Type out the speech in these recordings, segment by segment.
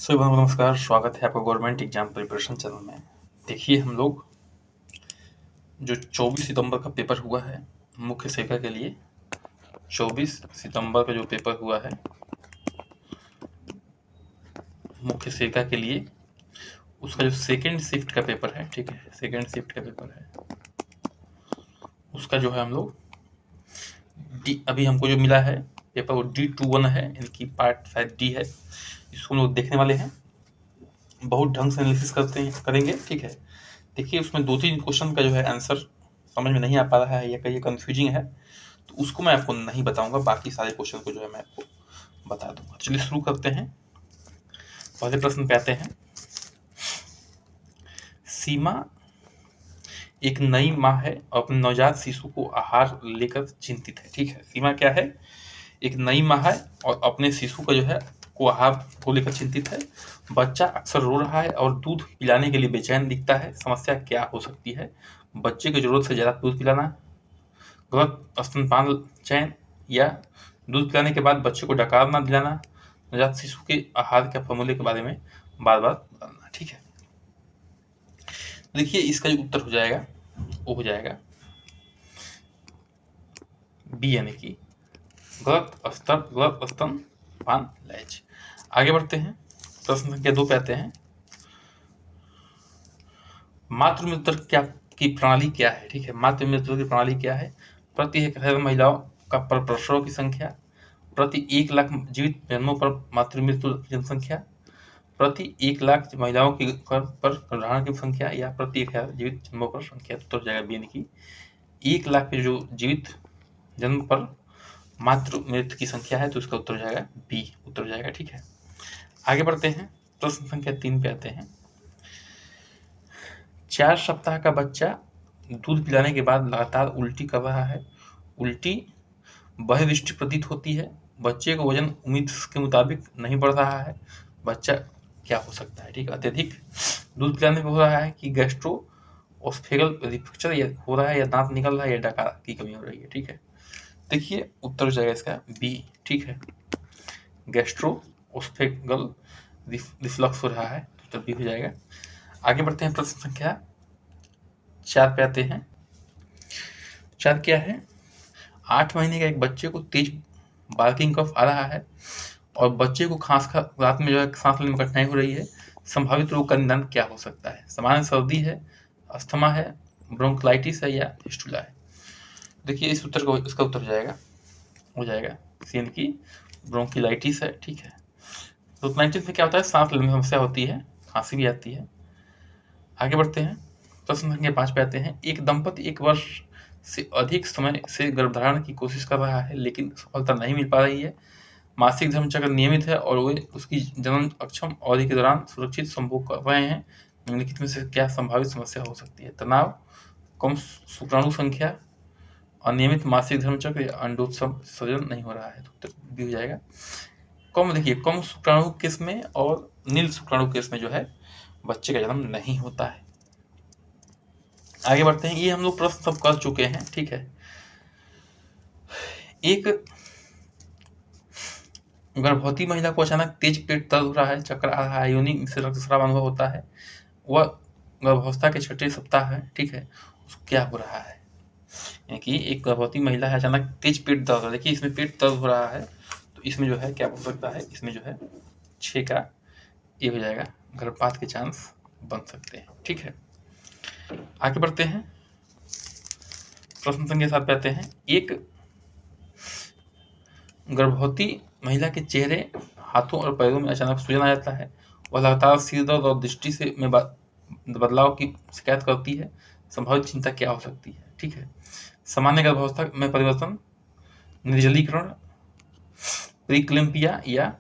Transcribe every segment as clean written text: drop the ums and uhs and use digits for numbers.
सभी भाइयों को नमस्कार। स्वागत है आपका गवर्नमेंट एग्जाम प्रिपरेशन चैनल में। देखिए, हम लोग जो 24 सितंबर का पेपर हुआ है मुख्य सेविका के लिए, 24 सितंबर का जो पेपर हुआ है मुख्य सेविका के लिए, उसका जो सेकेंड शिफ्ट का पेपर है, ठीक है, सेकेंड शिफ्ट का पेपर है, उसका जो है हम लोग अभी हमको जो मिला है पेपर वो D21 है, इनकी पार्ट शायद डी है। इसको हम लोग देखने वाले हैं, बहुत ढंग से एनालिसिस करेंगे, ठीक है। देखिए, उसमें 2-3 क्वेश्चन का जो है आंसर समझ में नहीं आ पा रहा है या कहीं कंफ्यूजिंग है, तो उसको मैं आपको नहीं बताऊंगा, बाकी सारे क्वेश्चन को जो है मैं आपको बता दूंगा। चलिए शुरू करते हैं। पहले प्रश्न पे आते हैं। सीमा एक नई माँ है और अपने नवजात शिशु को आहार लेकर चिंतित है, ठीक है। सीमा क्या है? एक नई माँ है और अपने शिशु का जो है को आहार को लेकर चिंतित है। बच्चा अक्सर रो रहा है और दूध पिलाने के लिए बेचैन दिखता है। समस्या क्या हो सकती है? बच्चे की जरूरत से ज्यादा दूध पिलाना, गलत स्तनपान चयन, या दूध पिलाने के बाद बच्चे को डकार ना दिलाना, नवजात शिशु के आहार के फॉर्मूले के बारे में बार बार बताना, ठीक है। देखिए, इसका जो उत्तर हो जाएगा वो हो जाएगा बी, यानी कि गलत स्तनपान लैच। आगे बढ़ते हैं, प्रश्न संख्या 2 पे आते हैं। मातृ मृत्यु क्या की प्रणाली क्या है, ठीक है। मातृ मृत्यु की प्रणाली क्या है? प्रति 1000 महिलाओं का पर प्रसव की संख्या, प्रति 1 लाख जीवित जन्मों पर मातृ मृत्यु जनसंख्या, प्रति 1 लाख महिलाओं की पर गर्भाधान की संख्या, या प्रति 1000 जीवित जन्मों पर संख्या। उत्तर हो जाएगा बी, यानी कि 1 लाख के जो जीवित जन्म पर मातृ मृत्यु की संख्या है, तो उसका उत्तर हो जाएगा बी, उत्तर हो जाएगा, ठीक है। आगे बढ़ते हैं, प्रश्न संख्या 3 पे आते हैं। 4 सप्ताह का बच्चा दूध पिलाने के बाद लगातार उल्टी कर रहा है। उल्टी बहिर्दृष्टि प्रतीत होती है। बच्चे का वजन उम्मीद के मुताबिक नहीं बढ़ रहा है। बच्चा क्या हो सकता है, ठीक है। अत्यधिक दूध पिलाने पे हो रहा है, कि गैस्ट्रोओस्फेगल रिफ्रैक्चर हो रहा है, या दांत निकल रहा है, या डकार की कमी हो रही है, ठीक है। देखिए, उत्तर हो जाएगा इसका बी, ठीक है। गैस्ट्रोओस्फेगल रिफ्लक्स हो रहा है, तो उत्तर बी हो जाएगा। आगे बढ़ते हैं, प्रश्न संख्या 4 पे आते हैं। 4 क्या है? 8 महीने का एक बच्चे को तेज बार्किंग कफ आ रहा है और बच्चे को रात में जो है सांस लेने में कठिनाई हो रही है। संभावित रोग का निदान क्या हो सकता है? सामान्य सर्दी है, अस्थमा है, ब्रोंकलाइटिस है, या फिस्टुला है। देखिए, इस उत्तर को इसका उत्तर हो जाएगा सी, यानी कि ब्रोंकिलाइटिस है, ठीक है। ब्रोंकिलाइटिस में क्या होता है? सांस लेने में समस्या होती है, खांसी भी आती है। आगे बढ़ते हैं, प्रश्न संख्या 5 पे आते हैं। एक दंपति 1 वर्ष से अधिक समय से गर्भधारण की कोशिश कर रहा है, लेकिन सफलता नहीं मिल पा रही है। मासिक धर्मचक्र नियमित है और वे उसकी जन्म अक्षम अवधि के दौरान सुरक्षित संभोग कर रहे हैं। निम्नलिखित में से क्या संभावित समस्या हो सकती है? तनाव, कम शुक्राणु संख्या, अनियमित मासिक धर्मचक्र, या अंडोत्सर्जन नहीं हो रहा है। तो उत्तर बी हो जाएगा। देखिए, कम शुक्राणु केस में और नील शुक्राणु केस में जो है बच्चे का जन्म नहीं होता है। आगे बढ़ते हैं, ये हम लोग प्रश्न सब कर चुके हैं, ठीक है। एक गर्भवती महिला को अचानक तेज पेट दर्द हो रहा है, चक्कर आ रहा है, योनि से रक्तस्राव अनुभव होता है। वह गर्भावस्था के 6ठे सप्ताह है, ठीक है। उसको क्या हो रहा है? यानी कि एक गर्भवती महिला है, अचानक तेज पेट दर्द, देखिए इसमें पेट दर्द हो रहा है, तो इसमें जो है क्या हो सकता है? इसमें जो है 6 का ये हो जाएगा, गर्भपात के चांस बन सकते हैं, ठीक है। आगे बढ़ते हैं, प्रश्न संख्या 7 पे आते हैं। एक गर्भवती महिला के चेहरे, हाथों और पैरों में अचानक सूजन आ जाता है। वह लगातार सिर दर्द और दृष्टि से में बदलाव की शिकायत करती है। संभावित चिंता क्या हो सकती है, ठीक है। सामान्य गर्भावस्था में परिवर्तन, निर्जलीकरण, प्रीक्लैम्पिया, या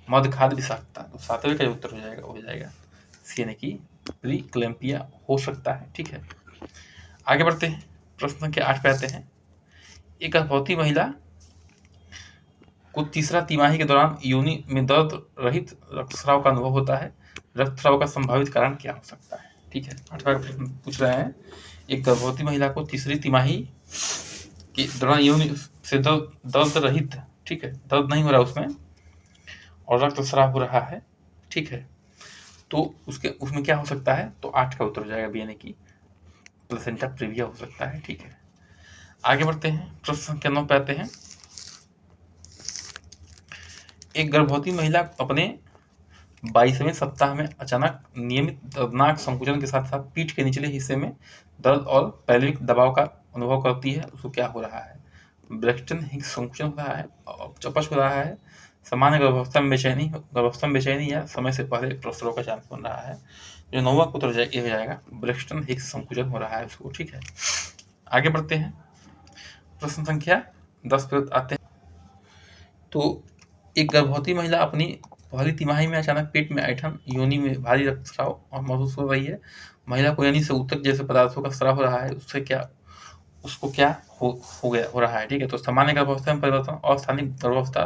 मध्यखाद विषाक्तता। तो 7वें का उत्तर हो जाएगा सी, यानी कि प्रीक्लैम्पिया हो सकता है, ठीक है। आगे बढ़ते हैं, प्रश्न संख्या 8 पे आते हैं। एक गर्भवती महिला को तीसरा तिमाही के दौरान योनि में दर्द रहित रक्तस्राव का अनुभव होता है। रक्तस्राव का संभावित कारण क्या हो सकता है, ठीक है। 8वां प्रश्न पूछ रहे हैं। एक गर्भवती महिला को तीसरी तिमाही के दौरान योनि से दर्द रहित, ठीक है, दर्द नहीं हो रहा उसमें, और रक्तस्राव हो रहा है, ठीक है। तो उसमें क्या हो सकता है, तो 8 का उत्तर हो जाएगा बी, यानी कि प्लेसेंटा प्रीविया हो सकता है। ठीक है, आगे बढ़ते हैं, प्रश्न संख्या 9 पे आते हैं। एक गर्भवती महिला अपने 22वें सप्ताह में अचानक नियमित दर्दनाक संकुचन के साथ साथ पीठ के निचले हिस्से में दर्द और पैल्विक दबाव का अनुभव करती है। उसको क्या हो रहा है, ब्रेक्सटन हिक्स संकुचन हो रहा है, अपच हो रहा है, सामान्य गर्भावस्था में बेचैनी या समय से पहले प्रसव का चांस बन रहा है। जो 9वां उत्तर ये हो जाएगा, ब्रेक्सटन हिक्स संकुचन हो रहा है उसको। ठीक है, आगे बढ़ते हैं, प्रश्न संख्या 10 पे आते हैं। तो एक गर्भवती महिला अपनी पहली तिमाही में अचानक पेट में ऐंठन, योनि में भारी रक्तस्राव और महसूस हो रही है। महिला को योनि से ऊतक जैसे पदार्थों का स्राव हो रहा है। उसको क्या हो रहा है। ठीक है, तो सामान्य गर्भावस्था में परिवर्तन और स्थानिक गर्भावस्था,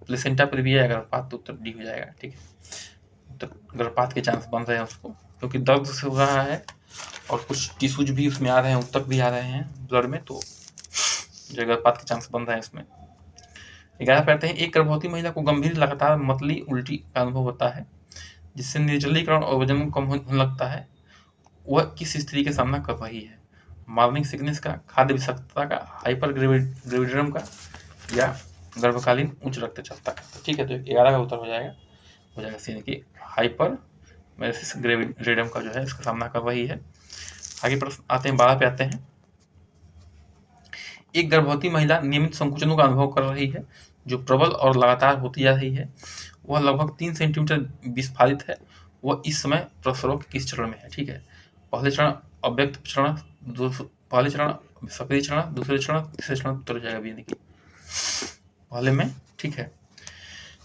प्लेसेंटा प्रीविया या गर्भपात, तो उत्तर डी हो जाएगा। ठीक है, तो गर्भपात के चांस बन रहे हैं उसको, क्योंकि दर्द से हो रहा है और कुछ टिश्यूज भी उसमें आ रहे हैं, ऊतक भी आ रहे हैं ब्लड में, तो जो गर्भपात के चांस बन रहे हैं उसमें। 11 पे आते हैं। एक गर्भवती महिला को गंभीर लगातार मतली उल्टी का अनुभव होता है, जिससे निर्जलीकरण और वजन कम होने लगता है। वह किस स्थिति का सामना कर रही है, मॉर्निंग सिकनेस का, खाद्य विषाक्तता का, हाइपर ग्रेविडिज्म का, या गर्भकालीन उच्च रक्तचापता का। ठीक है, तो 11 का उत्तर हो जाएगा सी, कि हाइपर ग्रेविडिज्म का जो है इसका सामना कर रही है। आगे प्रश्न आते हैं, 12 पे आते हैं। एक गर्भवती महिला नियमित संकुचनों का अनुभव कर रही है जो प्रबल और लगातार होती जा रही है। वह लगभग 3 सेंटीमीटर विस्फारित है। वह इस समय प्रसव के किस चरण में है। ठीक है, पहले चरण अव्यक्त चरण, पहले चरण सक्रिय चरण, दूसरे चरण, तीसरे चरण, उत्तर हो जाएगा बी, यानी कि पहले में। ठीक है,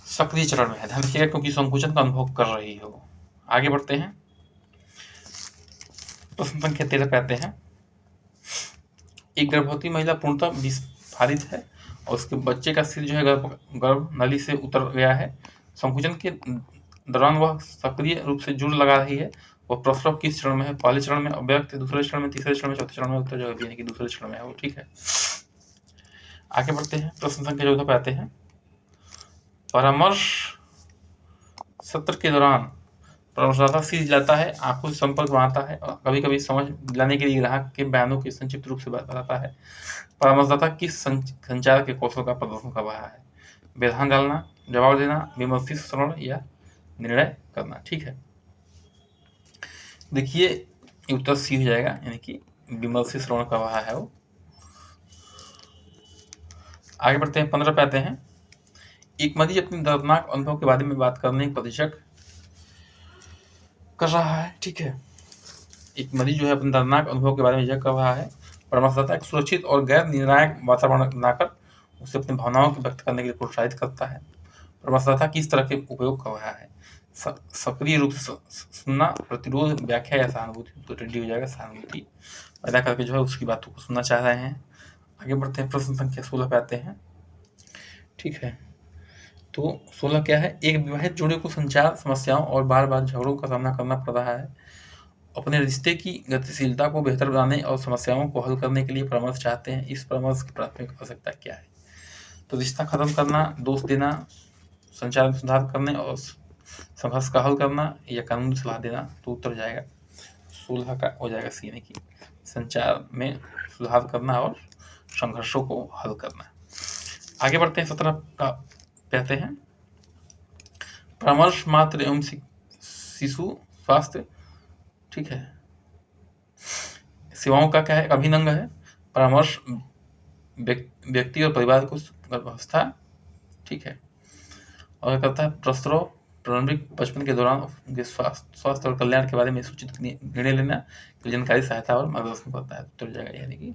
सक्रिय चरण में है, ध्यान रखिएगा, क्योंकि संकुचन का अनुभव कर रही हो। आगे बढ़ते हैं, प्रश्न संख्या 13 पे आते हैं। एक गर्भवती महिला पूर्णतः विस्फारित है और उसके बच्चे का सिर जो है गर्भ नली से उतर गया है। संकुचन के दौरान वह सक्रिय रूप से जुड़ लगा रही है। वह प्रसव किस चरण में है, पहले चरण में, अव्यक्त, दूसरे चरण में, तीसरे चरण में, चौथे चरण में, उत्तर जवाब यानी कि दूसरे चरण में है वो। ठीक है, आगे बढ़ते हैं, प्रश्न संख्या 14 पे आते हैं। परामर्श सत्र के दौरान परामर्शदाता सीध जाता है, आंखों से संपर्क बनाता है और कभी कभी समझ दिलाने के लिए ग्राहक के बयानों की संक्षिप्त रूप से बताता है। परामर्शदाता किस संचार के कौशल का प्रदर्शन कर रहा है, व्यवधान डालना, जवाब देना, विमर्शित श्रवण या निर्णय करना। ठीक है, देखिए उत्तर सी हो जाएगा, यानी कि विमर्शित श्रवण कर रहा है वो। आगे बढ़ते हैं, 15 पे आते हैं। एक मरीज अपने दर्दनाक अनुभव के बारे में बात करने की प्रतीक्षा कर रहा है। ठीक है, एक मरीज जो है अपने दर्दनाक अनुभव के बारे में यह कर रहा है। परामर्शदाता एक सुरक्षित और गैर निर्णायक वातावरण बनाकर उसे अपनी भावनाओं को व्यक्त करने के लिए प्रोत्साहित करता है। परामर्शदाता किस तरह के उपयोग कर रहा है, सक्रिय रूप से सुनना, प्रतिरोध, व्याख्या या सहानुभूति, तो रेडी हो जाएगा सहानुभूति पैदा करके जो है उसकी बातों को सुनना चाह रहे हैं। आगे बढ़ते हैं, प्रश्न संख्या 16 पे आते हैं। ठीक है, तो 16 क्या है, एक विवाहित जोड़े को संचार समस्याओं और बार बार झगड़ों का सामना करना पड़ रहा है। अपने रिश्ते की गतिशीलता को बेहतर बनाने और समस्याओं को हल करने के लिए परामर्श चाहते हैं। इस परामर्श की प्राथमिक आवश्यकता क्या है, तो रिश्ता खत्म करना, दोष देना, संचार में सुधार करने और संघर्ष का हल करना, या कानूनी सलाह देना, तो उत्तर जाएगा 16 का हो जाएगा सी, यानी कि संचार में सुधार करना और संघर्षों को हल करना। आगे बढ़ते हैं, 17 का कहते हैं। परामर्श मातृ एवं शिशु स्वास्थ्य, ठीक है, सेवाओं का क्या है, अभिन्न अंग है। परामर्श व्यक्ति और परिवार को गर्भावस्था, ठीक है, और करता है प्रसव, प्रारंभिक बचपन के दौरान उनके स्वास्थ्य और कल्याण के बारे में सूचित निर्णय लेना की जानकारी, सहायता और मार्गदर्शन करता है, तो जाएगा, यानी कि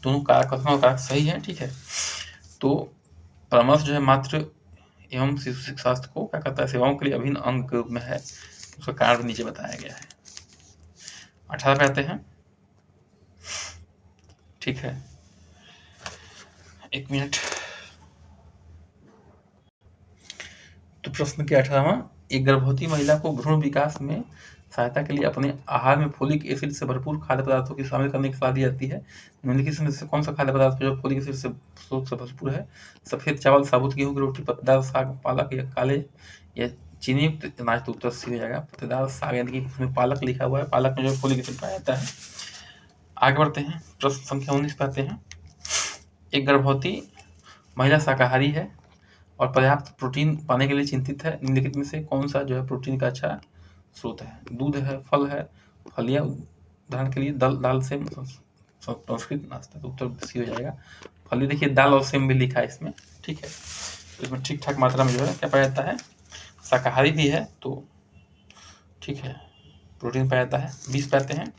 दोनों कारक कथन और कारक सही है। ठीक है, तो परामर्श जो है मातृ एवं शिशु स्वास्थ्य को क्या करता है, सेवाओं के लिए अभिन्न अंग के रूप में है, उसका कारण नीचे बताया गया है। 18 पे आते हैं। ठीक है, एक मिनट, तो प्रश्न के 18वां, एक गर्भवती महिला को भ्रूण विकास में सहायता के लिए अपने आहार में फोलिक एसिड से भरपूर खाद्य पदार्थों की शामिल करने की सलाह दी जाती है। निम्नलिखित में से कौन सा खाद्य पदार्थ जो फोलिक एसिड से स्रोत से भरपूर है, सफेद चावल, साबुत गेहूं की रोटी, पत्तेदार साग, पालक या काले या चीनी युक्त अनाज तो उत्तर सी हो जाएगा। पत्तेदार साग यानी कि उसमें पालक लिखा हुआ है, पालक में जो फोलिक एसिड पाया जाता है। आगे बढ़ते हैं, प्रश्न संख्या 19 पे आते हैं। एक गर्भवती महिला शाकाहारी है और पर्याप्त प्रोटीन पाने के लिए चिंतित है। निम्नलिखित में से कौन सा जो है प्रोटीन का अच्छा स्रोत है? दूध है, फल है, फलियां उदाहरण के लिए दाल से संस्कृत नाश्ता, तो उत्तर सी हो जाएगा। फली देखिए दाल और सेम भी लिखा है इसमें, ठीक है। तो इसमें ठीक ठाक मात्रा में जो है क्या पाया जाता है, शाकाहारी भी है तो ठीक है, प्रोटीन पाया जाता है। 20 पाते हैं,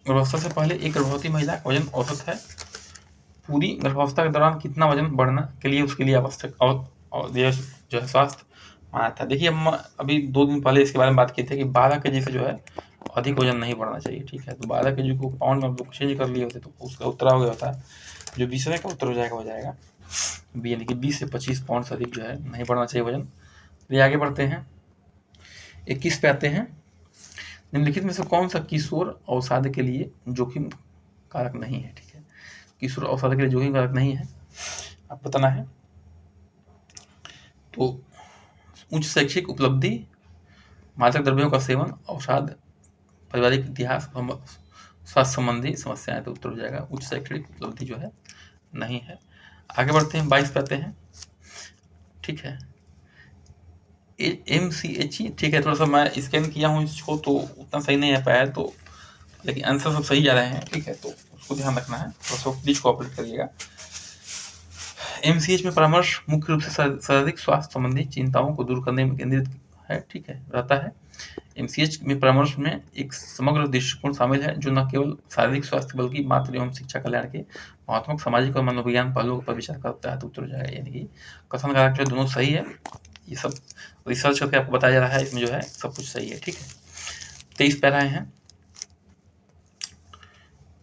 गर्भावस्था से पहले एक गर्भवती महिला का वजन औसत है। पूरी गर्भावस्था के दौरान कितना वजन बढ़ना के लिए उसके लिए आवश्यक और जो है स्वास्थ्य माना था। देखिए हम अभी 2 दिन पहले इसके बारे में बात की थी कि 12 केजी से जो है अधिक वजन नहीं बढ़ना चाहिए, ठीक है। तो 12 केजी को पाउंड में लोग चेंज कर लिए होते तो उसका उत्तर हो गया होता, जो 20वें का उत्तर हो जाएगा बी, यानी कि 20 से 25 पाउंड से अधिक जो है नहीं बढ़ना चाहिए वजन। ये आगे बढ़ते हैं, 21 पे आते हैं। निम्नलिखित में से कौन सा किशोर अवसाद के लिए जोखिम कारक नहीं है? ठीक है, किशोर अवसाद के लिए जोखिम कारक नहीं है, आप बताना है। तो उच्च शैक्षिक उपलब्धि, मादक द्रव्यों का सेवन, अवसाद, पारिवारिक इतिहास, स्वास्थ्य संबंधी समस्याएं, तो उत्तर हो जाएगा उच्च शैक्षिक उपलब्धि जो है नहीं है। आगे बढ़ते हैं, 22 पे आते हैं, ठीक है। MCHE, ठीक है, थोड़ा सा मैं स्कैन किया हूँ इसको तो उतना सही नहीं आ पाया है, तो लेकिन आंसर सब सही जा रहे हैं, ठीक है, तो उसको ध्यान रखना है, थोड़ा सा प्लीज कोऑपरेट करिएगा। MCH में परामर्श मुख्य रूप से शारीरिक स्वास्थ्य संबंधी चिंताओं को दूर करने में केंद्रित है, ठीक है, रहता है। MCH में परामर्श में एक समग्र दृष्टिकोण शामिल है जो न केवल शारीरिक स्वास्थ्य बल्कि मातृ एवं शिक्षा कल्याण के भावनात्मक, सामाजिक और मनोविज्ञान पहलुओं पर विचार करता है, तो उत्तर हो जाएगा, यानी कि कथन कारक जो दोनों सही है। ये सब रिसर्च करके आपको बताया जा रहा है, इसमें जो है सब कुछ सही है, ठीक है। 23 पैरा हैं,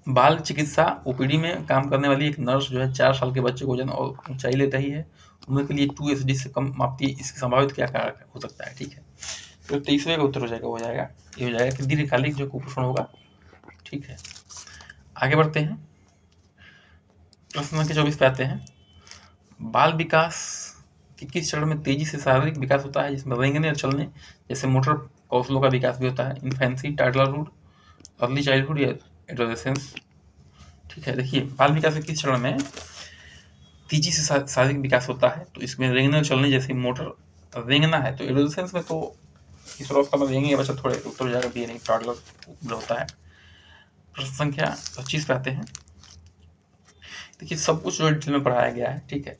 बाल चिकित्सा OPD में काम करने वाली एक नर्स जो है 4 साल के बच्चे को वजन और ऊंचाई ले रही है, उम्र के लिए 2 SD से कम मापती है, इसकी संभावित क्या कारक हो सकता है? ठीक है, तो 23वें का उत्तर हो जाएगा, ये हो जाएगा कि दीर्घकालिक जो कुपोषण होगा, ठीक है। आगे बढ़ते हैं, प्रश्न संख्या 24 पे आते हैं। बाल विकास के किस चरण में तेजी से शारीरिक विकास होता है, जिसमें रेंगने और चलने जैसे मोटर कौशलों का विकास भी होता है? इन्फेंसी, टैडलरहुड, अर्ली चाइल्डहुड या एडोलेसेंस? ठीक है, देखिए बाल विकास के किस चरण में तेजी से शारीरिक विकास होता है, तो इसमें रेंगने और चलने जैसे मोटर रेंगना है तो एडोलेसेंस में तो किशोरावस्था में रेंगेंगे बच्चा, थोड़े उत्तर हो जाएगा बी, नहीं टैडलर होता है। प्रश्न संख्या 25 पे आते हैं। देखिए सब कुछ जो डिटेल में पढ़ाया गया है, ठीक है,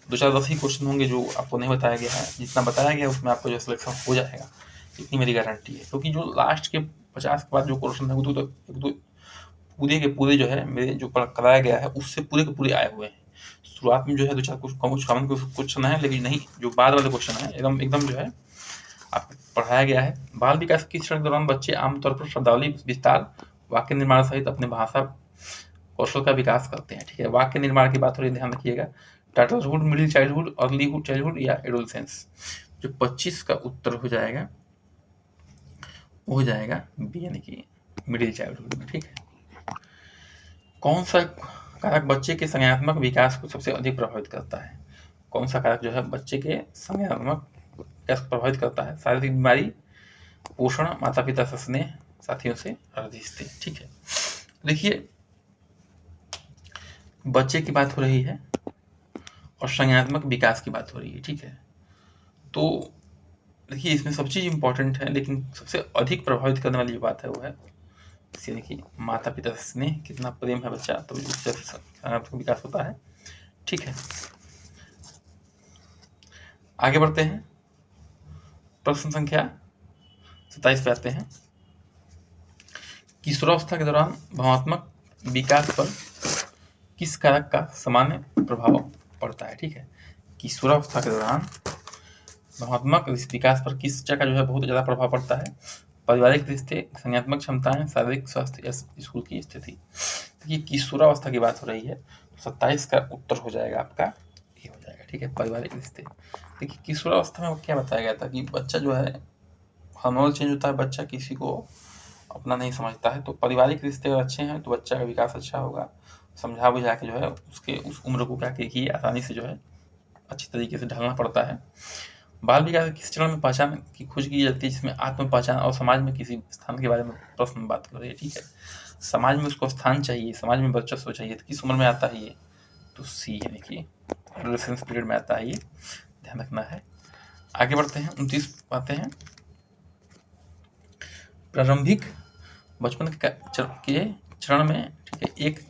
2-4-10 ही क्वेश्चन होंगे जो आपको नहीं बताया गया है, जितना बताया गया उसमें आपको जो सिलेक्शन हो जाएगा, इतनी मेरी गारंटी है, क्योंकि जो लास्ट के 50 के बाद जो क्वेश्चन है वो तो पूरे के पूरे जो है मेरे जो कराया गया है उससे पूरे के पूरे आए हुए हैं। शुरुआत में जो है 2-4 कुछ कॉमन क्वेश्चन है, लेकिन नहीं, जो बाद वाले क्वेश्चन है एकदम जो है आपको पढ़ाया गया है। बाल विकास की चरण के दौरान बच्चे आमतौर पर शब्दावली विस्तार, वाक्य निर्माण सहित अपने भाषा कौशल का विकास करते हैं, ठीक है। वाक्य निर्माण की बात हो रही है, ध्यान रखिएगा। टैटलहुड, मिडिल चाइल्डहुड, अर्ली चाइल्डहुड या एडोलेसेंस? जो 25 का उत्तर हो जाएगा वो हो जाएगा बी, यानी कि मिडिल चाइल्डहुड में, ठीक है। कौन सा कारक बच्चे के संज्ञानात्मक विकास को सबसे अधिक प्रभावित करता है? कौन सा कारक जो है बच्चे के संज्ञानात्मक विकास को प्रभावित करता है? शारीरिक बीमारी, पोषण, माता पिता से स्नेह, साथियों से रिश्ते, ठीक है। देखिए बच्चे की बात हो रही है और संज्ञानात्मक विकास की बात हो रही है, ठीक है। तो देखिए इसमें सब चीज़ इंपॉर्टेंट है, लेकिन सबसे अधिक प्रभावित करने वाली जो बात है वो है देखिए माता पिता से स्नेह, कितना प्रेम है बच्चा तो उससे संज्ञानात्मक विकास होता है, ठीक है। आगे बढ़ते हैं, प्रश्न संख्या 27 पे आते हैं। किशोरावस्था के दौरान भावनात्मक विकास पर किस कारक का सामान्य प्रभाव पड़ता है? ठीक है, किशोरावस्था के दौरान भावनात्मक विकास पर किस चीज का जो है बहुत ज़्यादा प्रभाव पड़ता है? पारिवारिक रिश्ते, संज्ञानात्मक क्षमताएं, शारीरिक स्वास्थ्य या स्कूल की स्थिति? देखिए किशोरावस्था की बात हो रही है तो 27 का उत्तर हो जाएगा आपका ये हो जाएगा, ठीक है, पारिवारिक रिश्ते। देखिए किशोरावस्था में क्या बताया गया था कि बच्चा जो है हार्मोनल चेंज होता है, बच्चा किसी को अपना नहीं समझता है, तो पारिवारिक रिश्ते अगर अच्छे हैं तो बच्चा का विकास अच्छा होगा, समझा बुझा के जो है उसके उस उम्र को क्या कि आसानी से जो है अच्छी तरीके से ढालना पड़ता है। बाल विकास के किस चरण में पहचान की खोज की जाती है, जिसमें आत्म पहचान और समाज में किसी स्थान के बारे में प्रश्न में बात कर रही है। ठीक है, समाज में उसको स्थान चाहिए, समाज में वर्चस्व चाहिए, तो किस उम्र में आता है ये, तो सी है, देखिए एडोलेसेंस पीरियड में आता है, ये ध्यान रखना है। आगे बढ़ते हैं, 29 आते हैं। प्रारंभिक बचपन के चरण में, ठीक है, एक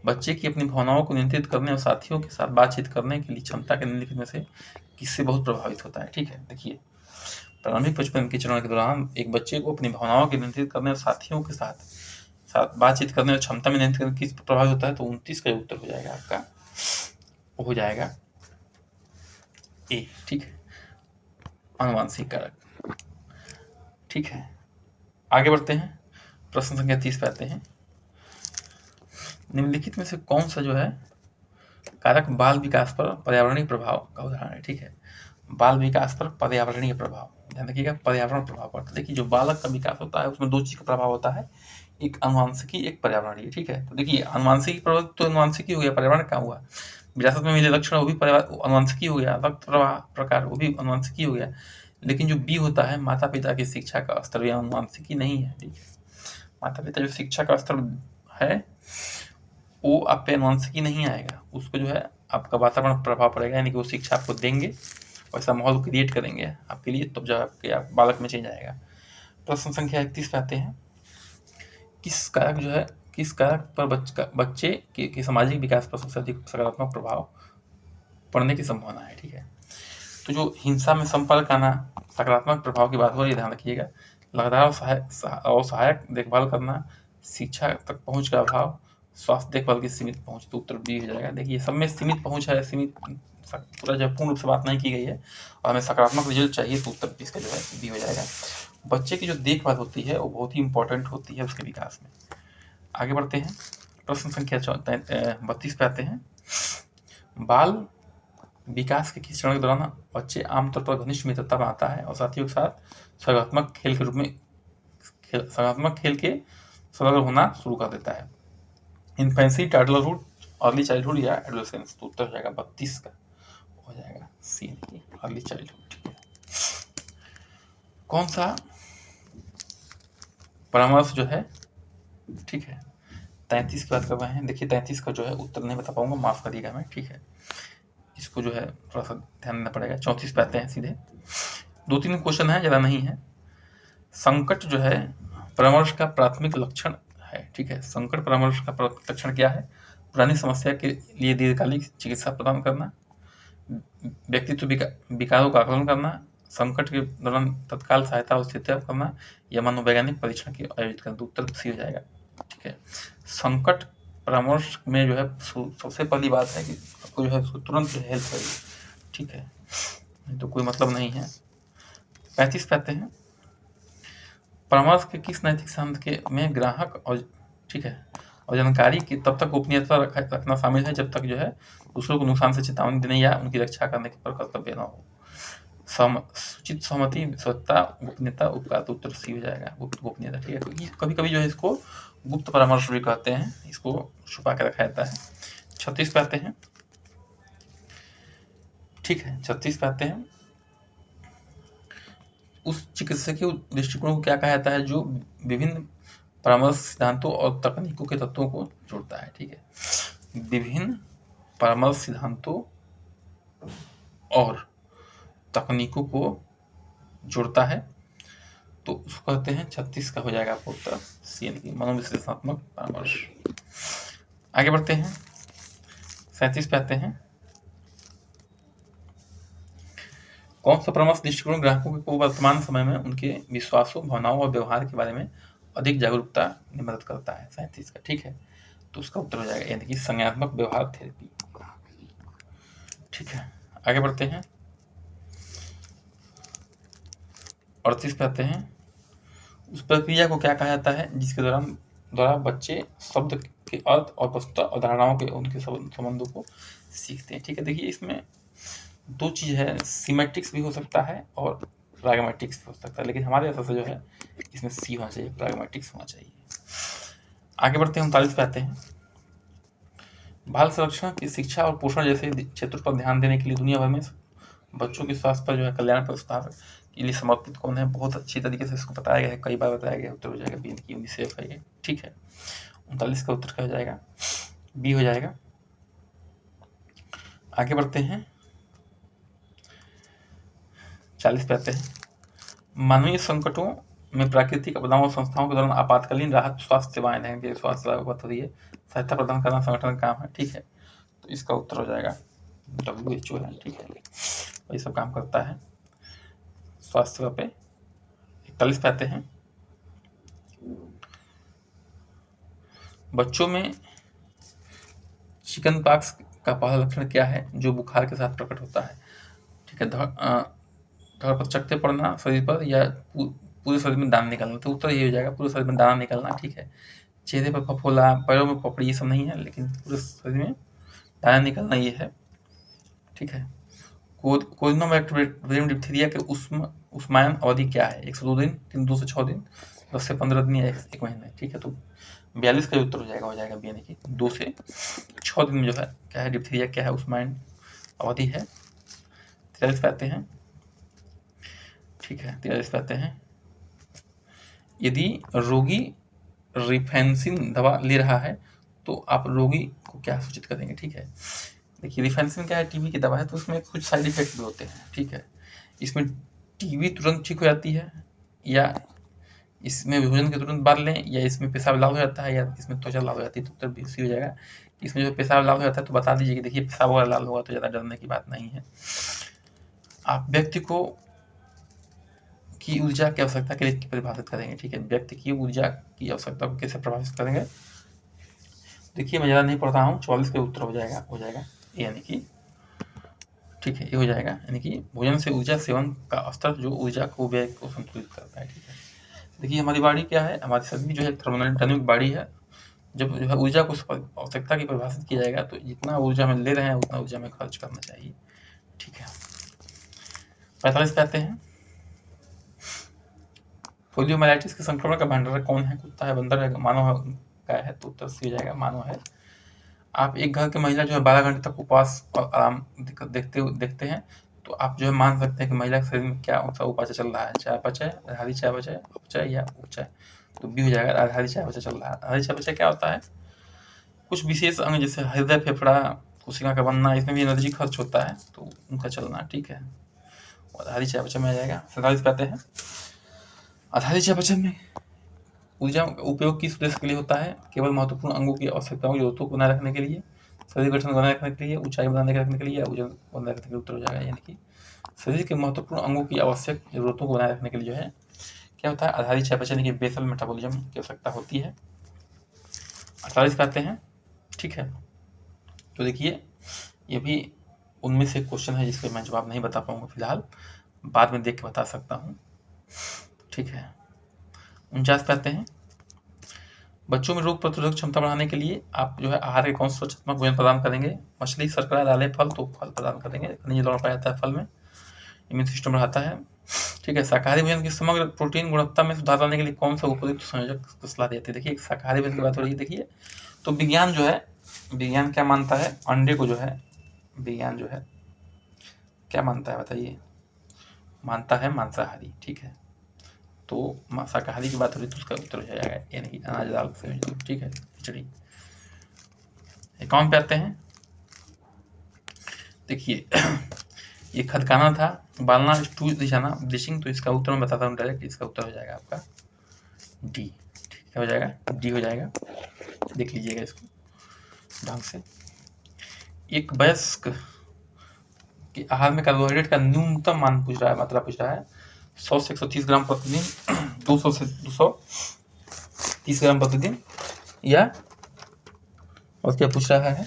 बच्चे की अपनी भावनाओं को नियंत्रित करने और साथियों के साथ बातचीत करने के लिए क्षमता के निम्नलिखित में से किससे बहुत प्रभावित होता है। ठीक है, देखिए प्रारंभिक बचपन के चरण के दौरान एक बच्चे को अपनी भावनाओं को नियंत्रित करने और साथियों के साथ बातचीत करने और क्षमता में नियंत्रित करने किस प्रभावित होता है, तो 29 का उत्तर हो जाएगा आपका, हो जाएगा ए। ठीक है, अनुवांशिक कारक। ठीक है, आगे बढ़ते हैं, प्रश्न संख्या 30 पे आते हैं। निम्नलिखित में से कौन सा जो है कारक बाल विकास पर पर्यावरणीय प्रभाव का उदाहरण है। ठीक है, बाल विकास पर पर्यावरणीय प्रभाव, ध्यान रखिएगा, पर्यावरण प्रभाव पड़ता है। देखिए जो बालक का विकास होता है उसमें 2 चीज का प्रभाव होता है, एक अनुवांशिकी, एक पर्यावरणीय। ठीक है, तो देखिए अनुवांशिकी प्रभाव तो अनुवांशिकी हो गया, पर्यावरण का हुआ, विरासत में मिले लक्षण वो भी अनुवांशिकी हो गया, रक्त प्रवाह प्रकार वो भी अनुवांशिकी हो गया। लेकिन जो बी होता है माता पिता की शिक्षा का स्तर, यह अनुवांशिकी नहीं है। ठीक है, माता पिता जो शिक्षा का स्तर है वो आप पे अनुवांशिकी नहीं आएगा, उसको जो है आपका वातावरण प्रभाव पड़ेगा, यानी कि वो शिक्षा आपको देंगे, वैसा माहौल क्रिएट करेंगे आपके लिए, तब जब आपके बालक में चेंज आएगा। प्रश्न संख्या 31 पे आते हैं। किस कारक पर बच्चे के सामाजिक विकास पर सबसे अधिक सकारात्मक प्रभाव पड़ने की संभावना है। ठीक है, तो जो हिंसा में संपर्क आना, सकारात्मक प्रभाव की बात हो रही है, ध्यान रखिएगा। लगातार और सहायक देखभाल करना, शिक्षा तक पहुंच का अभाव, स्वास्थ्य देखभाल की सीमित पहुंच, तो उत्तर बी हो जाएगा। देखिए सब में सीमित पहुंच है, सीमित पूरा जो पूर्ण रूप से बात नहीं की गई है और हमें सकारात्मक रिजल्ट चाहिए, तो उत्तर इसका जो है बी हो जाएगा। बच्चे की जो देखभाल होती है वो बहुत ही इंपॉर्टेंट होती है उसके विकास में। आगे बढ़ते हैं, प्रश्न संख्या 32 पे आते हैं। बाल विकास के किस चरण के दौरान बच्चे आमतौर पर घनिष्ठ मित्रता बनाता है और साथियों के साथ सकारात्मक खेल के रूप में सकारात्मक खेल के संलग्न होना शुरू कर देता है। इन्फेंसी, टैडलरहुड, अर्ली चाइल्डहुड या एडोलेसेंस, तो उत्तर हो जाएगा 32 का हो जाएगा सी, अर्ली चाइल्डहुड। ठीक है, कौन सा परामर्श जो है, ठीक है 33 की बात कर रहे हैं। देखिए 33 का जो है उत्तर नहीं बता पाऊंगा, माफ करिएगा हमें। ठीक है, इसको जो है थोड़ा सा ध्यान देना पड़ेगा। 34 पे आते हैं सीधे, 2-3 क्वेश्चन है, ज़्यादा नहीं है। संकट जो है परामर्श का प्राथमिक लक्षण है। ठीक है, संकट परामर्श का प्राथमिक लक्षण क्या है, पुरानी समस्या के लिए दीर्घकालिक चिकित्सा प्रदान करना, व्यक्तित्व विकारों का आकलन करना, संकट के दौरान तत्काल सहायता और स्थिति करना, या मनोवैज्ञानिक परीक्षण की आयोजित करना, तो उत्तर सी हो जाएगा। ठीक है, संकट परामर्श में जो है सबसे पहली बात है कि आपको जो है उसको तुरंत हेल्प करिए। ठीक है, नहीं तो कोई मतलब नहीं है। 35 पे आते हैं। परामर्श के किस नैतिक सिद्धांत के में ग्राहक और, ठीक है, और जानकारी की तब तक गोपनीयता रखना शामिल है जब तक जो है दूसरों को नुकसान से चेतावनी देने या उनकी रक्षा करने पर कर्तव्य न हो। सूचित सहमति, स्वच्छता, गोपनीयता, उपकार, तो उत्तर सी हो जाएगा, गुप्त गोपनीयता। ठीक है, क्योंकि कभी कभी जो है इसको गुप्त परामर्श भी कहते हैं, इसको छुपा के रखा जाता है। 36 पे आते हैं। ठीक है, 36 पे आते हैं। उस चिकित्सकीय दृष्टिकोण को क्या कहा जाता है जो विभिन्न परामर्श सिद्धांतों और तकनीकों के तत्वों को जोड़ता है। ठीक है, विभिन्न परामर्श सिद्धांतों और तकनीकों को जोड़ता है, तो उसको कहते हैं, 36 का हो जाएगा आपका उत्तर सी, यानी कि मनोविश्लेषणात्मक परामर्श। आगे बढ़ते हैं, 37 पे आते हैं। कौन सा परामर्श दृष्टिकोण ग्राहकों को वर्तमान समय में उनके विश्वासों, भावनाओं और व्यवहार के बारे में अधिक जागरूकता में मदद करता है, 37 का। ठीक है, तो उसका उत्तर हो जाएगा यानी कि संज्ञानात्मक व्यवहार थेरेपी। ठीक है, आगे बढ़ते हैं, 38 पे आते हैं। उस प्रक्रिया को क्या कहा जाता है जिसके द्वारा बच्चे शब्द के अर्थ और वस्तुतः अवधारणाओं के उनके संबंधों को सीखते हैं। ठीक है, देखिए इसमें 2 चीज़ है, सीमेट्रिक्स भी हो सकता है और प्राग्मेटिक्स भी हो सकता है, लेकिन हमारे हिसाब से जो है इसमें सी होना चाहिए, प्राग्मेटिक्स होना चाहिए। आगे बढ़ते हैं, 39 पे आते हैं। बाल संरक्षण की शिक्षा और पोषण जैसे क्षेत्रों पर ध्यान देने के लिए दुनिया भर में बच्चों के स्वास्थ्य पर जो है कल्याण प्रस्ताव के लिए समर्पित कौन है, बहुत अच्छी तरीके से इसको बताया गया है, कई बार बताया गया। उत्तर हो जाएगा बी, यूनिसेफ है ये, ठीक है। 39 का उत्तर क्या हो जाएगा, बी हो जाएगा। आगे बढ़ते हैं, 40 पे आते हैं। मानवीय संकटों में प्राकृतिक आपदाओं और संस्थाओं के दौरान आपातकालीन राहत स्वास्थ्य सेवाएं देंगे, स्वास्थ्य सेवा बात हो रही है, सहायता प्रदान करना संगठन का काम है, ठीक है। तो इसका उत्तर हो जाएगा WHO है, ठीक है, ये सब काम करता है स्वास्थ्य सेवा पे। 41 पे आते हैं, बच्चों में चिकन पॉक्स का पहला लक्षण क्या है जो बुखार के साथ प्रकट होता है, ठीक है। धड़ पर चकत्ते पड़ना शरीर पर, या पूरे शरीर में दाना निकलना। तो उत्तर ये हो जाएगा पूरे शरीर में दाना निकलना, ठीक है। चेहरे पर फफोला, पैरों में पपड़ी, ये सब नहीं है, लेकिन पूरे शरीर में दाना निकलना ये है, ठीक है। कोरोना बैक्टीरियम डिप्थीरिया के उष्मायन अवधि क्या है, 102 दिन, 2 से 6 दिन, 10 से 15 दिन या 1 महीने, ठीक है। तो 42 का उत्तर हो जाएगा बी, यानी कि 2 से 6 दिन में जो है क्या है, डिप्थीरिया क्या है, उष्मायन अवधि है। 43 पे आते हैं, ठीक है। 43 पे आते हैं, यदि रोगी रिफेंसिन दवा ले रहा है तो आप रोगी को क्या सूचित करेंगे, ठीक है। देखिए रिफेंसिन क्या है, टीबी की दवा है, तो उसमें कुछ साइड इफेक्ट भी होते हैं, ठीक है। इसमें टीबी तुरंत ठीक हो जाती है, या इसमें भोजन के तुरंत बाद लें, या इसमें पेशाब लाल हो जाता है, या इसमें त्वचा लाल हो जाती है। तो उत्तर बी सी हो जाएगा। इसमें जो पेशाब लाल हो जाता है तो बता दीजिए कि देखिए पेशाब वगैरह लाल होगा तो ज़्यादा डरने की बात नहीं है। आप व्यक्ति को की ऊर्जा की आवश्यकता के लिए परिभाषित करेंगे, ठीक है। व्यक्ति की ऊर्जा की आवश्यकता को कैसे परिभाषित करेंगे, देखिए मैं ज़्यादा नहीं पढ़ता हूँ, 44 का उत्तर हो जाएगा ए, यानी कि, ठीक है, ये हो जाएगा, यानी कि भोजन से ऊर्जा सेवन का स्तर जो ऊर्जा को व्यय को संतुलित करता है, ठीक है। देखिए हमारी बॉडी क्या है, हमारी शरीर जो है थर्मोडायनामिक बॉडी है। जब जो है ऊर्जा को आवश्यकता की परिभाषित किया जाएगा तो जितना ऊर्जा में ले रहे हैं उतना ऊर्जा में खर्च करना चाहिए, ठीक है। 45 पे आते हैं, पोलियोमाइलाइटिस के संक्रमण का भंडार कौन है, कुत्ता है, बंदर है, मानव है, गाय है। तो उत्तर सी हो जाएगा, मानव है। आप एक घर की महिला जो है 12 घंटे तक उपवास और आराम देखते हैं तो आप जो है मान सकते हैं कि महिला के शरीर में क्या सा उपाचार चल रहा है, चयापचय, आधारी चयापचय, अपचय या उपचय। तो बी हो जाएगा, आधारी चयापचय चल रहा है। आधारी चयापचय क्या होता है, कुछ विशेष अंग जैसे हृदय, फेफड़ा, कोशिका का बनना, इसमें भी एनर्जी खर्च होता है तो उनका चलना, ठीक है। और आधारी चयापचय में आ जाएगा। 47 पे आते हैं, आधारी चयापचय में ऊर्जा उपयोग किस उद्देश्य के लिए होता है, केवल महत्वपूर्ण अंगों की आवश्यकताओं जरूरतों को बनाए रखने के लिए, शरीर गठन बनाए रखने के लिए, ऊंचाई बनाए रखने के लिए, या वजन बनाए रखने के लिए। उत्तर हो जाएगा, यानी कि शरीर के महत्वपूर्ण अंगों की आवश्यक जरूरतों को बनाए रखने के लिए जो है क्या होता है, आधारी चयापचय यानी कि बेसल मेटाबॉलिज्म की आवश्यकता होती है। 48 पे आते हैं, ठीक है। तो देखिए ये भी उनमें से क्वेश्चन है जिसके मैं जवाब नहीं बता पाऊंगा फिलहाल, बाद में देख के बता सकता हूँ, ठीक है। 49 पे आते हैं, बच्चों में रोग प्रतिरोधक क्षमता बढ़ाने के लिए आप जो है आहार के कौन सा स्वच्छतात्मक भोजन प्रदान करेंगे, मछली, शर्करा, दालें, फल। तो फल प्रदान करेंगे, खनिज लवण पाया जाता है फल में, इम्यून सिस्टम बढ़ाता है, ठीक है। शाकाहारी भोजन की समग्र प्रोटीन गुणवत्ता में सुधार लाने के लिए कौन सा उपयुक्त संयोजक को सलाह देते हैं। देखिए शाकाहारी भोजन की बात हो रही है, देखिए तो विज्ञान जो है, विज्ञान क्या मानता है, अंडे को जो है, विज्ञान जो है क्या मानता है बताइए, मानता है मांसाहारी, ठीक है। तो शाकाहारी की बात हो रही तो उसका उत्तर हो जाएगा यानी कि अनाज, दाल, संयोजन, ठीक है, खिचड़ी। अकाउंट पे आते हैं, देखिए ये खदकाना था, बालना, स्टू दिशाना, ब्लीचिंग। तो इसका उत्तर मैं बताता हूँ डायरेक्ट, इसका उत्तर हो जाएगा आपका डी, ठीक हो जाएगा, डी हो जाएगा। देख लीजिएगा इसको ढंग से। एक वयस्क के आहार में कार्बोहाइड्रेट का न्यूनतम मान पूछ रहा है, मात्रा पूछ रहा है, 100 से 130 ग्राम प्रतिदिन, 200 से 230 ग्राम प्रतिदिन, या और क्या पूछ रहा है,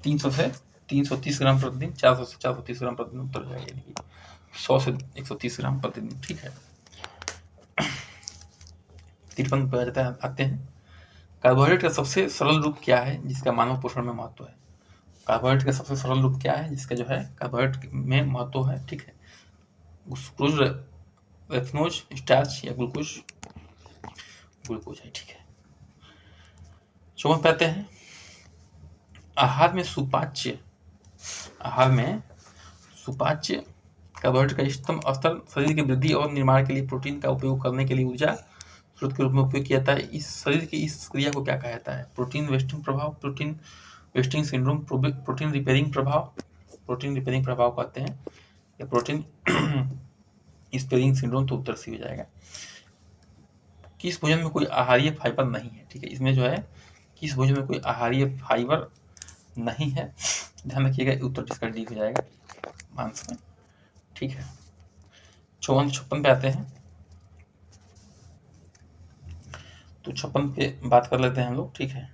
300 से 330 ग्राम प्रतिदिन, 400 से 430 ग्राम प्रतिदिन। उत्तर हो जाएगा यानी कि 100 से 130 ग्राम प्रतिदिन, ठीक है। 53 पे आते हैं, कार्बोहाइड्रेट का सबसे सरल रूप क्या है जिसका मानव पोषण में महत्व है। कार्बोहाइड्रेट का सबसे सरल रूप क्या है जिसका जो है कार्बोहाइड्रेट में महत्व है, ठीक है। ग्लूकोज, रेफिनोज, स्टार्च या ग्लूकोज, ग्लूकोज है, ठीक है। 54 पे आते हैं, आहार में सुपाच्य कार्बोहाइड्रेट का इष्टतम स्तर शरीर की वृद्धि और निर्माण के लिए प्रोटीन का उपयोग करने के लिए ऊर्जा स्रोत के रूप में उपयोग किया जाता है। इस शरीर की इस क्रिया को क्या कहा जाता है? प्रोटीन वेस्टिंग प्रभाव, protein wasting syndrome, protein repairing प्रभाव कहते हैं, या प्रोटीन स्पेयरिंग सिंड्रोम। तो उत्तर सी हो जाएगा। किस भोजन में कोई आहारीय फाइबर नहीं है? ठीक है, इसमें जो है किस भोजन में कोई आहारीय फाइबर नहीं है, ध्यान रखिएगा, उत्तर इसका डी हो जाएगा मांस में। ठीक है, 54 पे आते हैं। तो 56 पे बात कर लेते हैं हम लोग। ठीक है,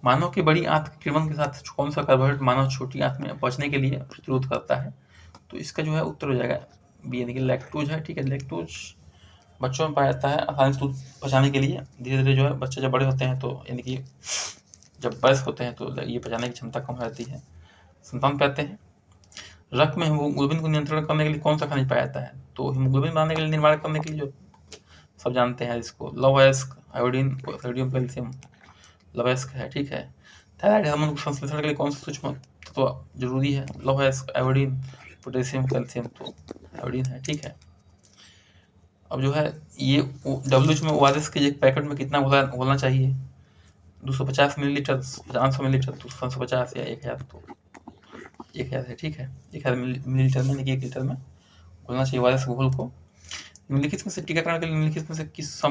मानव की बड़ी आंत के किण्वन के साथ कौन सा कार्बोहाइड्रेट मानव छोटी आंत में पहुंचने के लिए प्रतिरोध करता है? तो इसका जो है उत्तर हो जाएगा बी, यानी कि लैक्टोज है। ठीक है, लैक्टोज बच्चों में पाया जाता है आसानी से दूध पचाने के लिए। धीरे धीरे जो है बच्चे जब बड़े होते हैं तो यानी कि जब वयस्क होते हैं तो ये पचाने की क्षमता कम हो जाती है। 57 पे आते हैं। रक्त में हीमोग्लोबिन को नियंत्रण करने के लिए कौन सा खनिज पाया जाता है? तो हीमोग्लोबिन बनाने के लिए, निर्माण करने के लिए जो सब जानते हैं इसको, लौह अयस्क, आयोडीन, सोडियम, कैल्शियम लौह अयस्क है। ठीक है, थायराइड हार्मोन को संश्लेषण के लिए कौन सा सूक्ष्म तत्व जरूरी है? लौह अयस्क, आयोडीन, पोटेशियम, कैल्शियम। तो आयोडीन है। ठीक है, अब जो है ये डब्ल्यूएच में ओआरएस के एक पैकेट में कितना घोलना चाहिए? 250 मिलीलीटर, 500 मिलीलीटर, 550 या 1000? तो 1000 है। ठीक है, 1000 मिलीलीटर में, यानी कि 1 लीटर में घोलना चाहिए ओआरएस घोल को। निम्नलिखित में से टीकाकरण के लिए निम्नलिखित में से किस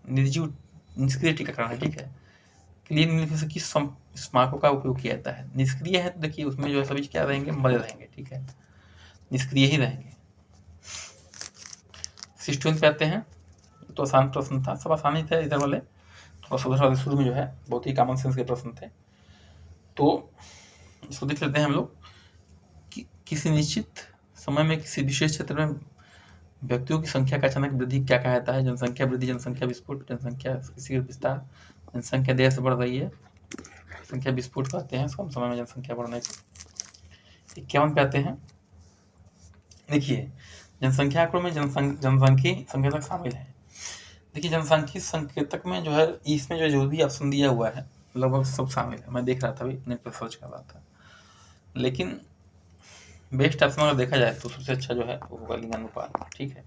निर्जीव निष्क्रिय टीकाकरण है? ठीक है, के लिए निम्नलिखित से किस स्मारकों का उपयोग किया जाता है? निष्क्रिय है तो देखिए उसमें जो है सभी क्या रहेंगे? मरे रहेंगे। ठीक है, निष्क्रिय ही रहेंगे। 61 पे आते हैं। तो आसान प्रश्न था, सब आसानी थे इधर वाले, थोड़ा सा उधर वाले शुरू में जो है बहुत ही कॉमन सेंस के प्रश्न थे। तो इसको देख लेते हैं हम लोग कि किसी निश्चित समय में किसी विशेष क्षेत्र में व्यक्तियों की संख्या का अचानक वृद्धि क्या कहा जाता है? जनसंख्या वृद्धि, जनसंख्या विस्फोट, जनसंख्या किसी का विस्तार, जनसंख्या देर से बढ़ रही है, संख्या विस्फोट कहते हैं कम समय में जनसंख्या बढ़ने को। 51 पे आते हैं। देखिए, जनसंख्या आंकड़ों में जनसांख्यिकी संकेतक शामिल है। देखिए, जनसांख्यिकी संकेतक में जो है इसमें जो भी ऑप्शन दिया हुआ है लगभग सब शामिल है। मैं देख रहा था, अभी नेट पर सर्च कर रहा था, लेकिन बेस्ट ऑप्शन अगर देखा जाए तो सबसे अच्छा जो है वो होगा लिंगानुपात। ठीक है,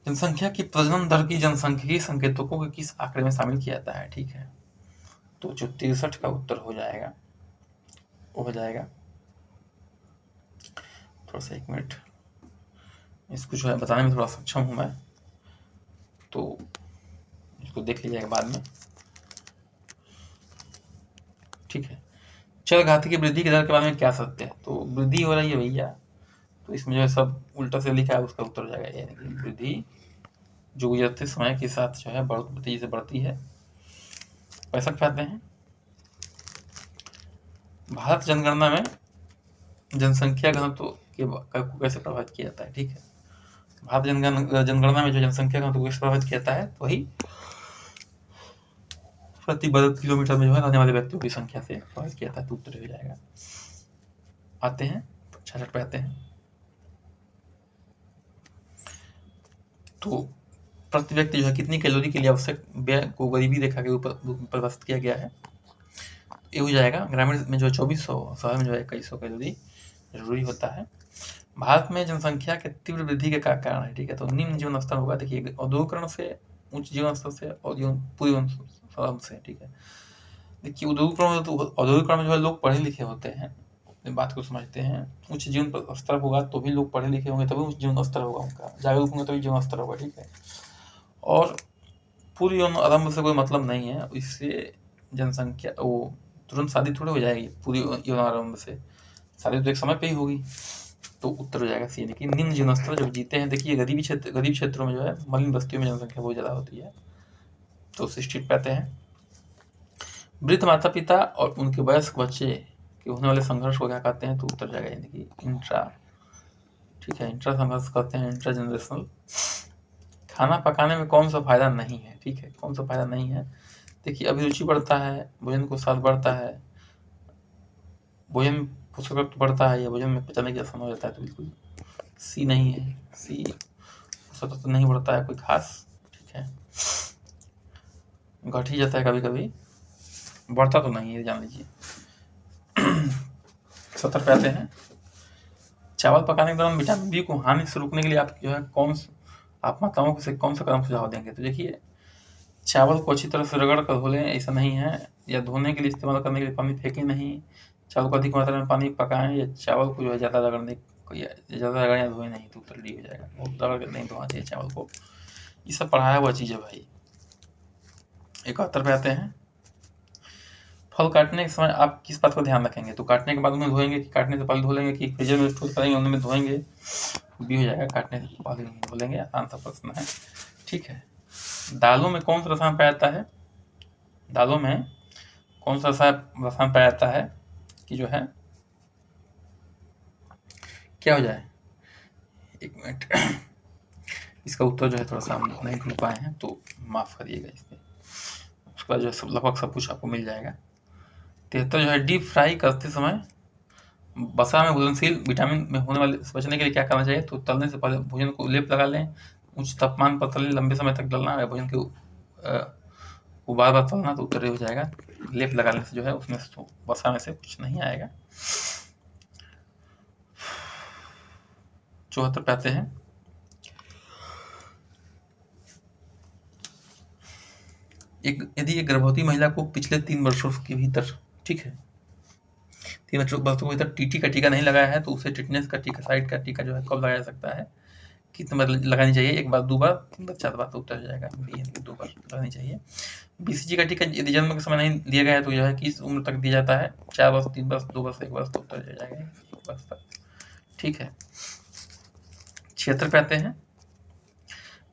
जनसंख्या की प्रजनन दर की जनसांख्यिकी संकेतकों को किस आंकड़े में शामिल किया जाता है? ठीक है, तो जो 63 का उत्तर हो जाएगा वो हो जाएगा, थोड़ा सा 1 मिनट, इसको जो है बताने में थोड़ा सक्षम हूँ मैं, तो इसको देख लीजिएगा बाद में। ठीक है, चल घाती की वृद्धि की दर के बारे में क्या सत्य है? तो वृद्धि हो रही है भैया, तो इसमें जो है सब उल्टा से लिखा है, उसका उत्तर हो जाएगा यानी कि वृद्धि जो गुजरते समय के साथ जो है बहुत तेजी से बढ़ती है। पैसा कहते हैं। भारत जनगणना में जनसंख्या घनत्व को कैसे प्रभावित किया जाता है? ठीक है, भारत जनगणना में जो जनसंख्या घनत्व को कैसे प्रभावित किया जाता है? तो वही प्रति वर्ग किलोमीटर में जो है रहने वाले व्यक्तियों की संख्या से प्रभावित किया जाता है। तो उत्तर हो जाएगा। आते हैं 66 पे आते हैं। तो प्रति व्यक्ति जो है कितनी कैलोरी के लिए आवश्यक व्यय को गरीबी रेखा के ऊपर परिभाषित किया गया है? ये हो जाएगा, ग्रामीण में जो 2400, शहर में जो है 2100 कैलोरी जरूरी होता है। भारत में जनसंख्या के तीव्र वृद्धि के क्या कारण है? ठीक है, तो निम्न जीवन स्तर होगा। देखिए, औद्योगिकरण से, उच्च जीवन स्तर से और पूरी श्रम से। ठीक है, देखिए औद्योगिकरण में जो है लोग पढ़े लिखे होते हैं, अपनी बात को समझते हैं। उच्च जीवन स्तर होगा तो भी लोग पढ़े लिखे होंगे, तभी उच्च जीवन स्तर होगा उनका, जागरूक होंगे तभी जीवन स्तर होगा। ठीक है, और पूरी यौन आरंभ से कोई मतलब नहीं है, इससे जनसंख्या वो तुरंत शादी थोड़ी हो जाएगी पूरी यौन आरंभ से, शादी तो एक समय पे ही होगी। तो उत्तर हो जाएगा सी, यानी कि निम्न जीवन स्तर जब जीते हैं। देखिए, गरीब क्षेत्रों में जो है मलिन बस्तियों में जनसंख्या बहुत ज़्यादा होती है। तो 60 पे आते हैं। वृद्ध माता पिता और उनके वयस्क बच्चे के होने वाले संघर्ष को क्या कहते हैं? तो उत्तर जाएगा यानी कि इंट्रा। ठीक है, इंट्रा संघर्ष कहते हैं, इंट्रा जनरेशनल। खाना पकाने में कौन सा फायदा नहीं है? ठीक है, कौन सा फायदा नहीं है? देखिए, अभिरुचि बढ़ता है, भोजन को स्वाद बढ़ता है, भोजन पोषक तत्व बढ़ता है, या भोजन में पचाने की आसान हो जाता है। तो बिल्कुल सी नहीं है, सी पोषक तत्व नहीं बढ़ता है कोई खास। ठीक है, घट ही जाता है कभी कभी। बढ़ता तो नहीं है, जान लीजिए। 70 पे आते हैं। चावल पकाने के दौरान विटामिन बी को हानि से रोकने के लिए आप जो है आप माताओं से कौन सा कदम सुझाव देंगे? तो देखिए, चावल को अच्छी तरह से रगड़ कर धो लें, ऐसा नहीं है, या धोने के लिए इस्तेमाल करने के लिए पानी फेंकें नहीं। चावल को अधिक मात्रा में पानी पकाएं, या चावल को जो है ज़्यादा रगड़ने ज़्यादा रगड़ें या धोएं नहीं, तो उत्तर डी हो जाएगा। बहुत रगड़ के नहीं धोना चाहिए चावल को। ये सब पढ़ाया हुआ चीज़ है भाई। 71 पे आते हैं। फल काटने के समय आप किस बात का ध्यान रखेंगे? तो काटने के बाद उन्हें धोएंगे कि काटने से पहले धो लेंगे, कि फ्रीजर में स्टोर करेंगे उनमें धोएंगे? बी हो जाएगा, काटने से पहले धो लेंगे। आसान सा प्रश्न है, ठीक है। दालों में कौन सा रसायन पाया जाता है? दालों में कौन सा रसायन पाया जाता है कि जो है क्या हो जाए? एक मिनट, इसका उत्तर जो है थोड़ा सा हम नहीं ढूंढ पाए हैं, तो माफ़ करिएगा इसमें। उसका जो है लगभग सब कुछ आपको मिल जाएगा। 73 जो है, डीप फ्राई करते समय वसा में घुलनशील विटामिन में होने वाले से बचने के लिए क्या करना चाहिए? तो तलने से पहले भोजन को लेप लगा लें, उच्च तापमान पर तलें, लंबे समय तक डालना, या भोजन को बार बार तलना, तो उत्तर हो जाएगा लेप लगाने से जो है उसमें वसा में से कुछ नहीं आएगा। 74 पे आते हैं। यदि एक गर्भवती महिला को पिछले 3 वर्षों के भीतर, ठीक है, 3 वर्षों के भीतर टीटी का टीका नहीं लगाया है, तो उसे टिटनेस का टीका, साइट का टीका जो है कब लगाया जा सकता है? कितने बार लगानी चाहिए? 1 बार, 2 बार, 3 बार, 4 बार? तो उत्तर हो जाएगा बी, 2 बार लगानी चाहिए। बीसीजी का टीका यदि जन्म के समय नहीं दिया गया है, तो जो है किस उम्र तक दिया जाता है? 4 वर्ष, 3 वर्ष, 2 वर्ष, 1 वर्ष? तो उत्तर हो जाएगा 1 वर्ष तक, ठीक है। 76 पे आते हैं।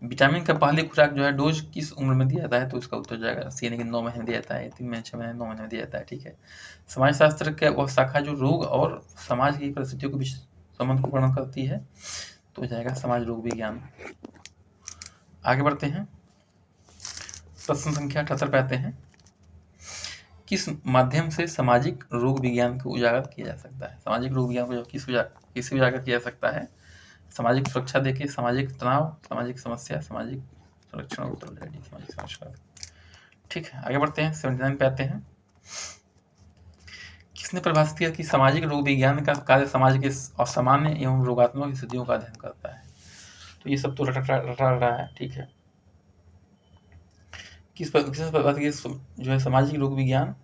विटामिन का पहली खुराक जो है डोज किस उम्र में दिया जाता है? तो इसका उत्तर हो जाएगा सी, यानी कि 9 महीने दिया जाता है, 3 महीने, 6 महीने, 9 महीने में दिया जाता है, ठीक है। समाजशास्त्र का वह शाखा जो रोग और समाज की परिस्थितियों के बीच संबंध को वर्णन करती है, तो हो जाएगा समाज रोग विज्ञान। आगे बढ़ते हैं। प्रश्न संख्या 78 पे आते हैं। किस माध्यम से सामाजिक रोग विज्ञान को उजागर किया जा सकता है? सामाजिक रोग विज्ञान को किस उजागर किया जा सकता है? सामाजिक सुरक्षा देखिए, सामाजिक तनाव, सामाजिक समस्या, सामाजिक सुरक्षा, उत्तर सामाजिक संस्कार, ठीक है। आगे बढ़ते हैं। 79 पे आते हैं। किसने परिभाषित किया कि सामाजिक रोग विज्ञान का कार्य समाज के असामान्य एवं रोगात्मक स्थितियों का अध्ययन करता है? तो ये सब तो रटा रहा है, ठीक है। किसने परिभाषित जो है सामाजिक रोग विज्ञान,